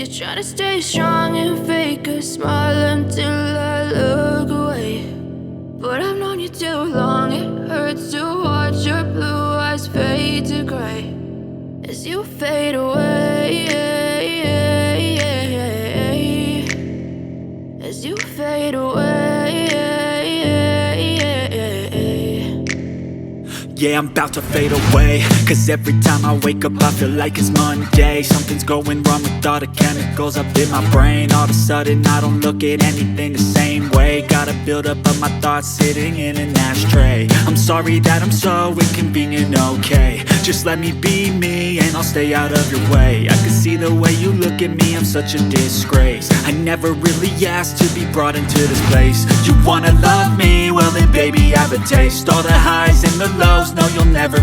try to stay strong and fake a smile until I look away. But I've known you too long, it hurts to watch your blue eyes fade to gray as you fade away, as you fade away. Yeah, I'm about to fade away, cause every time I wake up I feel like it's Monday. Something's going wrong with all the chemicals up in my brain. All of a sudden I don't look at anything the same way. Got a buildup of my thoughts sitting in an ashtray. I'm sorry that I'm so inconvenient, okay. Just let me be me and I'll stay out of your way. I can see the way you look at me, I'm such a disgrace. I never really asked to be brought into this place. You wanna love me? Well then baby, have a taste. All the highs and the lows, no you'll never